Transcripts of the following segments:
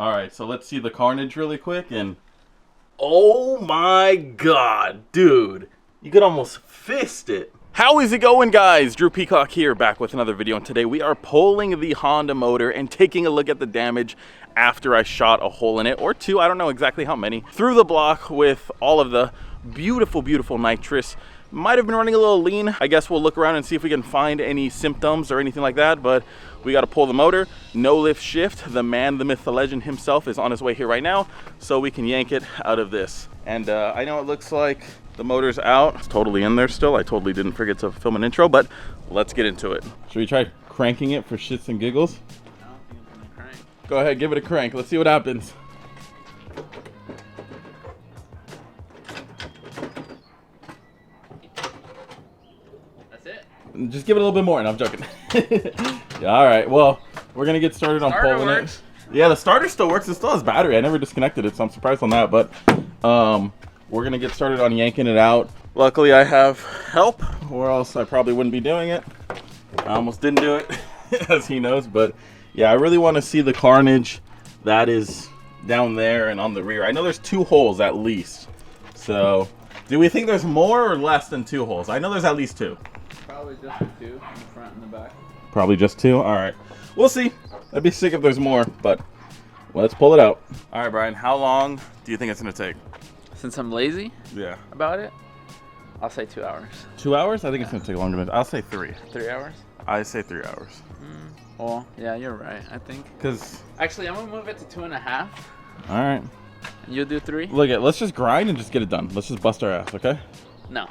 All right, so let's see the carnage really quick. And oh my God, dude. You could almost fist it. How is it going, guys? Drew Peacock here, back with another video. And today we are pulling the Honda motor and taking a look at the damage after I shot a hole in it, or two, I don't know exactly how many, through the block with all of the beautiful, beautiful nitrous. Might have been running a little lean. I guess we'll look around and see if we can find any symptoms or anything like that, but we got to pull the motor. No lift shift. The man, the myth, the legend himself is on his way here right now, so we can yank it out of this. And I know it looks like the motor's out. It's totally in there still. I totally didn't forget to film an intro, but let's get into it. Should we try cranking it for shits and giggles? I don't think it's gonna crank. Go ahead, give it a crank. Let's see what happens. That's it? Just give it a little bit more, and I'm joking. Yeah, all right, well, we're gonna get started on Starter pulling works. it. Yeah, the starter still works. It still has battery. I never disconnected it, so I'm surprised on that, but we're gonna get started on yanking it out. Luckily, I have help, or else I probably wouldn't be doing it. I almost didn't do it, as he knows, but yeah, I really want to see the carnage that is down there and on the rear. I know there's 2 holes at least, so do we think there's more or less than 2 holes? I know there's at least 2. Probably just the 2 in the front and the back. Probably just 2. All right, we'll see. I'd be sick if there's more, but let's pull it out. All right, Brian, how long do you think it's gonna take? Since I'm lazy Yeah, about it, I'll say 2 hours. 2 hours? I think it's gonna take longer than. I'll say 3. 3 hours? I say 3 hours. Well, yeah, you're right, I think. Cause Actually, I'm gonna move it to 2.5. all right, And you'll do 3? look at. Let's just grind and just get it done. Let's just bust our ass, okay? No.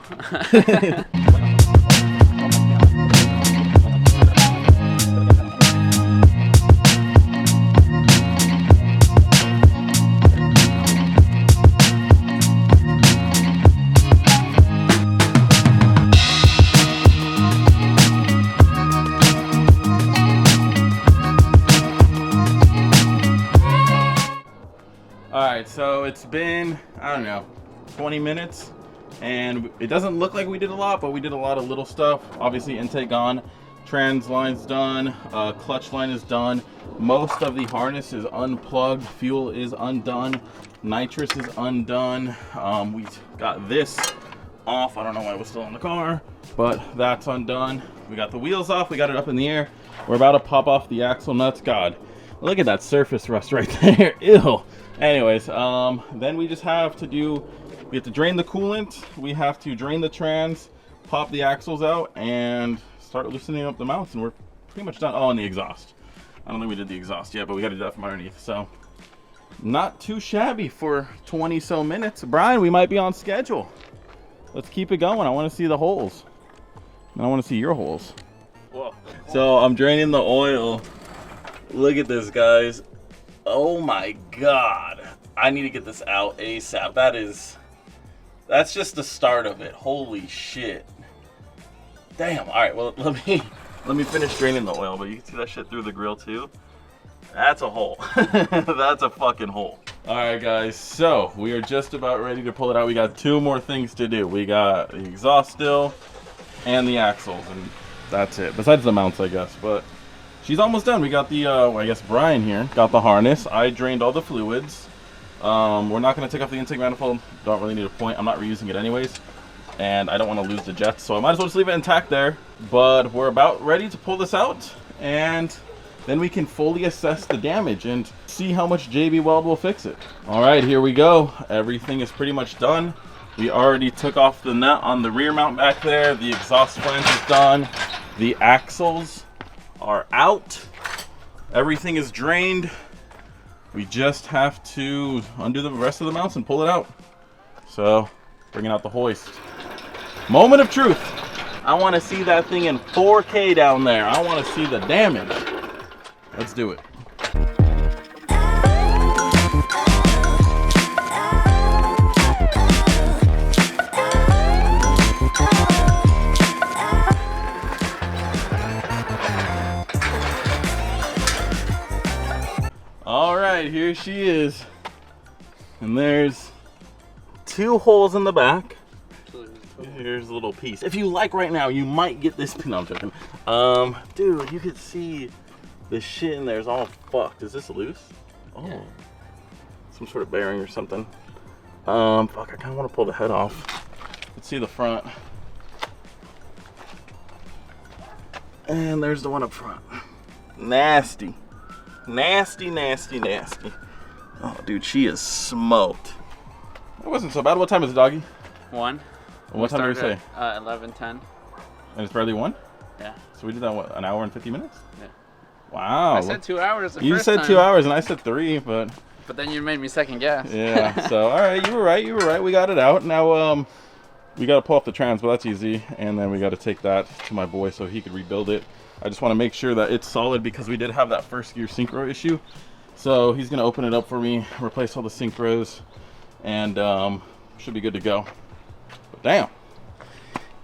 Alright, so it's been, I don't know, 20 minutes, and it doesn't look like we did a lot, but we did a lot of little stuff. Obviously, intake on, trans line's done, clutch line is done, most of the harness is unplugged, fuel is undone, nitrous is undone. We got this off. I don't know why it was still in the car, but that's undone. We got the wheels off, we got it up in the air. We're about to pop off the axle nuts. God, look at that surface rust right there. Ew. Anyways, then we just have to we have to drain the coolant, we have to drain the trans, pop the axles out, and start loosening up the mounts, and we're pretty much done. Oh, and the exhaust. I don't think we did the exhaust yet, but we got to do that from underneath. So, not too shabby for 20 so minutes. Brian, we might be on schedule. Let's keep it going. I want to see the holes. And I want to see your holes. Whoa. So, I'm draining the oil. Look at this, guys. Oh my God, I need to get this out ASAP. That's just the start of it. Holy shit. Damn. All right, well, let me finish draining the oil, but you can see that shit through the grill too. That's a hole. That's a fucking hole. All right, guys, so we are just about ready to pull it out. We got 2 more things to do. We got the exhaust still and the axles, and that's it. Besides the mounts, I guess, but she's almost done. We got the, I guess Brian here got the harness. I drained all the fluids. We're not going to take off the intake manifold. Don't really need a point. I'm not reusing it anyways. And I don't want to lose the jets, so I might as well just leave it intact there. But we're about ready to pull this out, and then we can fully assess the damage and see how much JB Weld will fix it. All right, here we go. Everything is pretty much done. We already took off the nut on the rear mount back there. The exhaust flange is done. The axles are out. Everything is drained. We just have to undo the rest of the mounts and pull it out. So, bringing out the hoist. Moment of truth. I want to see that thing in 4K down there. I want to see the damage. Let's do it. All right, here she is. And there's 2 holes in the back. Here's a little piece. If you like right now, you might get this. No, I'm joking. Dude, you could see the shit in there is all fucked. Is this loose? Oh, Yeah. some sort of bearing or something. Fuck, I kind of want to pull the head off. Let's see the front. And there's the one up front. Nasty. Nasty, nasty, nasty. Oh, dude, she is smoked. It wasn't so bad. What time is it, doggy? 1. What time did we say? 11:10. And it's barely 1? Yeah. So we did that, what, an hour and 50 minutes? Yeah. Wow. I said 2 hours the You first said time. 2 hours and I said 3, but... But then you made me second guess. Yeah, so, all right, you were right. We got it out. Now, we got to pull off the trans, but that's easy. And then we got to take that to my boy so he could rebuild it. I just want to make sure that it's solid because we did have that first gear synchro issue. So he's going to open it up for me, replace all the synchros, and should be good to go. But damn.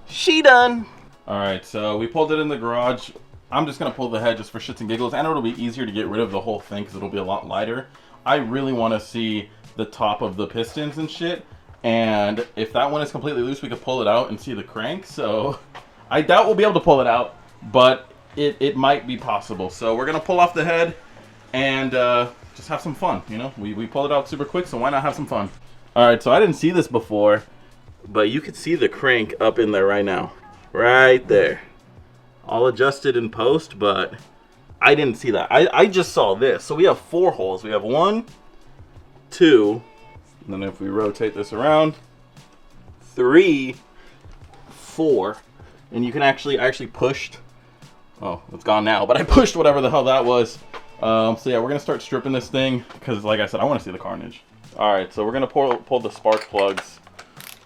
She done. All right, so we pulled it in the garage. I'm just going to pull the head just for shits and giggles. And it'll be easier to get rid of the whole thing because it'll be a lot lighter. I really want to see the top of the pistons and shit. And if that one is completely loose, we could pull it out and see the crank. So I doubt we'll be able to pull it out, but it might be possible. So we're going to pull off the head and just have some fun, you know? We pulled it out super quick, so why not have some fun? All right, so I didn't see this before, but you could see the crank up in there right now. Right there. All adjusted in post, but I didn't see that. I just saw this. So we have 4 holes. We have 1, 2, and then if we rotate this around, 3, 4, and you can I actually pushed. Oh, it's gone now, but I pushed whatever the hell that was. So yeah, we're gonna start stripping this thing because, like I said, I want to see the carnage. All right, so we're gonna pull the spark plugs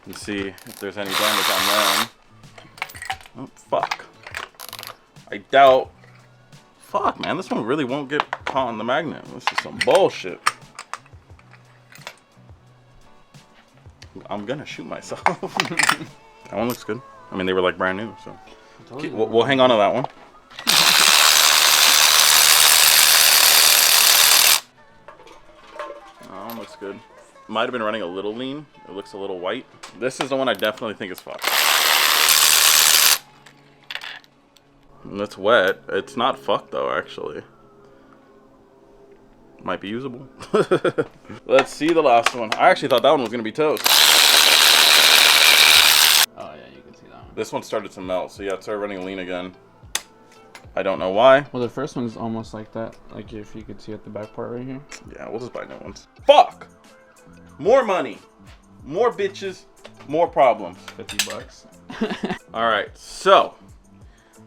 and see if there's any damage on them. Oh fuck! I doubt. Fuck, man, this one really won't get caught on the magnet. This is some bullshit. I'm gonna shoot myself. That one looks good. I mean, they were like brand new, so we'll hang on to that one. That one looks good. Might have been running a little lean. It looks a little white. This is the one I definitely think is fucked. It's wet. It's not fucked though, actually. Might be usable. Let's see the last one. I actually thought that one was gonna be toast. Oh yeah, you can see that one. This one started to melt, so yeah, it started running lean again. I don't know why. Well, the first one's almost like that. Like if you could see at the back part right here. Yeah, we'll just buy new ones. Fuck! More money. More bitches. More problems. $50. Alright, so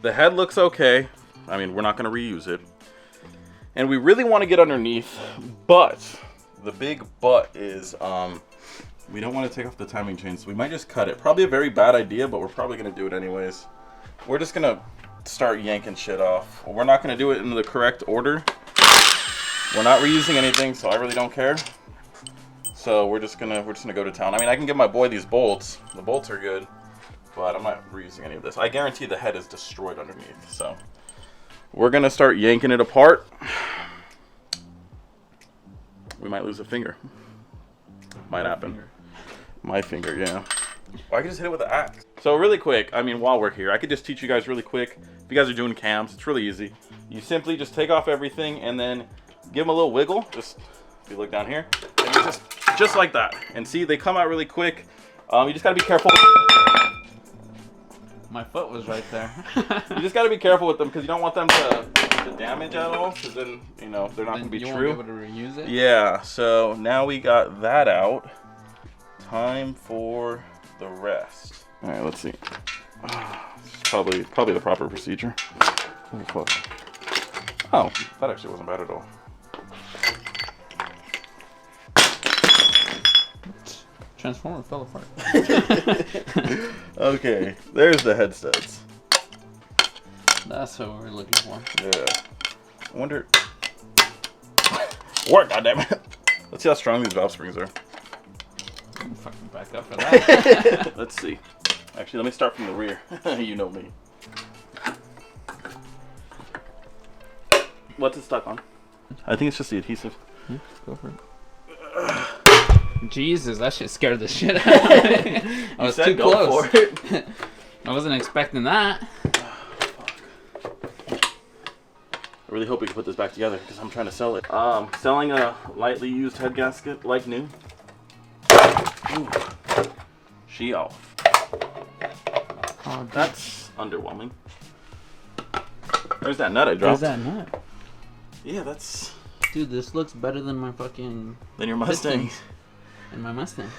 the head looks okay. I mean, we're not gonna reuse it. And we really want to get underneath, but the big but is we don't want to take off the timing chain, so we might just cut it. Probably a very bad idea, but we're probably going to do it anyways. We're just going to start yanking shit off. We're not going to do it in the correct order. We're not reusing anything, so I really don't care. So we're just gonna go to town. I mean, I can give my boy these bolts. The bolts are good, but I'm not reusing any of this. I guarantee the head is destroyed underneath, so we're gonna start yanking it apart. We might lose a finger. Might happen. My finger, yeah. Or I could just hit it with an axe. So really quick, I mean, while we're here, I could just teach you guys really quick. If you guys are doing cams, it's really easy. You simply just take off everything and then give them a little wiggle. Just, if you look down here, and you just like that. And see, they come out really quick. You just gotta be careful. My foot was right there. You just gotta be careful with them because you don't want them to damage at all. Because then, you know, they're not gonna be you true. Won't be able to reuse it? Yeah. So now we got that out. Time for the rest. All right, let's see. Probably the proper procedure. Oh, fuck. Oh, that actually wasn't bad at all. Transformer fell apart. Okay, there's the head studs. That's what we're looking for. Yeah. I wonder. Work, goddammit. Let's see how strong these valve springs are. I'm fucking back up for that. Let's see. Actually, let me start from the rear. You know me. What's it stuck on? I think it's just the adhesive. Go for it. Jesus, that shit scared the shit out of me. I was too close. For it. I wasn't expecting that. I really hope we can put this back together because I'm trying to sell it. Selling a lightly used head gasket like new. Ooh. She off. Oh, that's underwhelming. There's that nut I dropped. There's that nut. Yeah, that's... Dude, this looks better than my fucking... Than your Mustang. And my Mustang.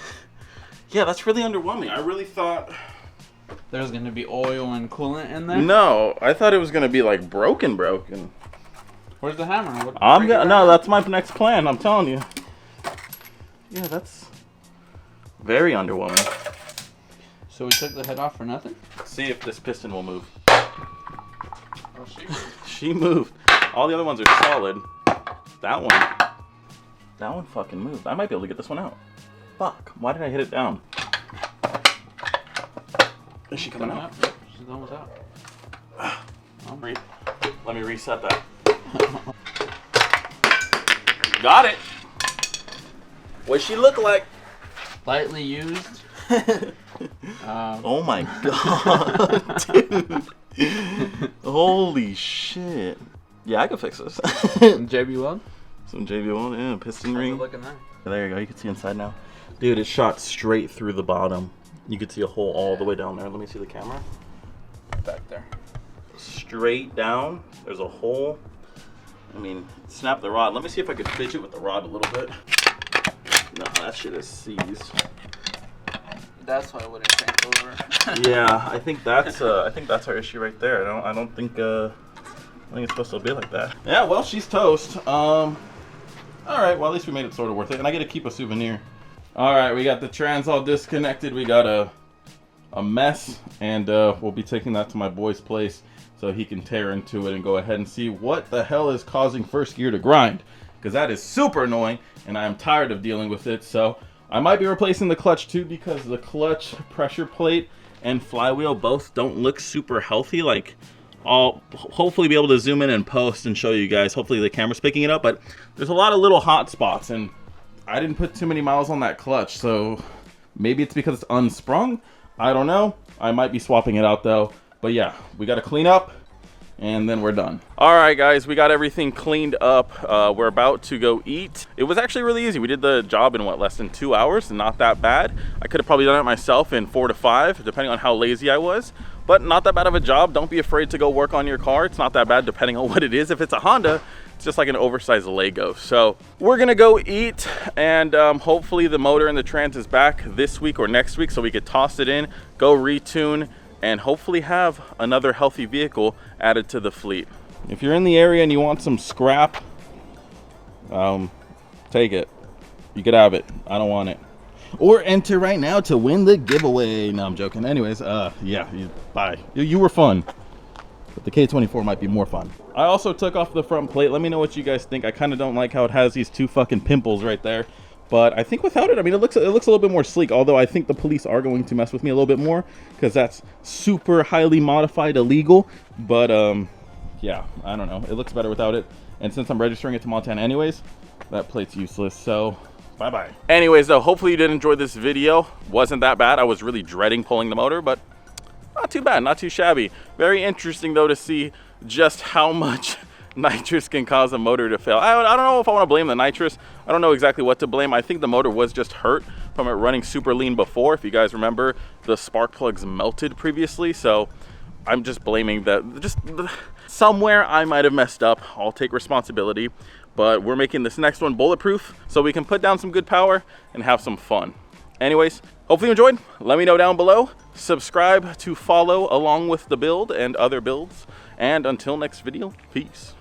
Yeah, that's really underwhelming. I really thought... There's gonna be oil and coolant in there? No, I thought it was gonna be like broken. Where's the hammer? No, that's my next plan, I'm telling you. Yeah, that's very underwhelming. So we took the head off for nothing? Let's see if this piston will move. Oh, she moved. All the other ones are solid. That one fucking moved. I might be able to get this one out. Fuck, why did I hit it down? Is she coming out? Yep, she's almost out. Let me reset that. Got it. What's she look like? Lightly used. Oh my god, dude. Holy shit. Yeah, I can fix this. JB Weld? Some JB Weld, yeah, piston ring. Look at that. There you go, you can see inside now. Dude, it shot straight through the bottom. You could see a hole all the way down there. Let me see the camera. Back there. Straight down, there's a hole. I mean, snap the rod. Let me see if I could fidget with the rod a little bit. No, that shit is seized. That's why it wouldn't crank over. Yeah, I think that's our issue right there. I don't think it's supposed to be like that. Yeah, well, she's toast. All right, well, at least we made it sort of worth it, and I get to keep a souvenir. All right, we got the trans all disconnected. We got a mess, and we'll be taking that to my boy's place so he can tear into it and go ahead and see what the hell is causing first gear to grind, because that is super annoying, and I am tired of dealing with it. So I might be replacing the clutch too, because the clutch pressure plate and flywheel both don't look super healthy. Like, I'll hopefully be able to zoom in and post and show you guys. Hopefully the camera's picking it up, but there's a lot of little hot spots, and I didn't put too many miles on that clutch, so maybe it's because it's unsprung. I don't know. I might be swapping it out though. But yeah, we got to clean up, and then we're done. All right, guys, we got everything cleaned up. We're about to go eat. It was actually really easy. We did the job in what, less than 2 hours? Not that bad. I could have probably done it myself in 4 to 5, depending on how lazy I was. But not that bad of a job. Don't be afraid to go work on your car. It's not that bad depending on what it is. If it's a Honda, it's just like an oversized Lego. So we're gonna go eat, and hopefully the motor and the trans is back this week or next week so we could toss it in, go retune, and hopefully have another healthy vehicle added to the fleet. If you're in the area and you want some scrap, take it. You could have it. I don't want it. Or enter right now to win the giveaway. No, I'm joking. Anyways, yeah, bye. You were fun, but the K24 might be more fun. I also took off the front plate. Let me know what you guys think. I kind of don't like how it has these 2 fucking pimples right there. But I think without it, I mean, it looks a little bit more sleek. Although I think the police are going to mess with me a little bit more, because that's super highly modified illegal. But yeah, I don't know. It looks better without it. And since I'm registering it to Montana anyways, that plate's useless. So bye-bye. Anyways, though, hopefully you did enjoy this video. Wasn't that bad. I was really dreading pulling the motor, but not too bad, not too shabby. Very interesting, though, to see just how much nitrous can cause a motor to fail. I don't know if I want to blame the nitrous. I don't know exactly what to blame. I think the motor was just hurt from it running super lean before. If you guys remember, the spark plugs melted previously, so I'm just blaming that. Just somewhere I might have messed up. I'll take responsibility, but we're making this next one bulletproof so we can put down some good power and have some fun. Anyways, hopefully you enjoyed. Let me know down below. Subscribe to follow along with the build and other builds. And until next video, peace.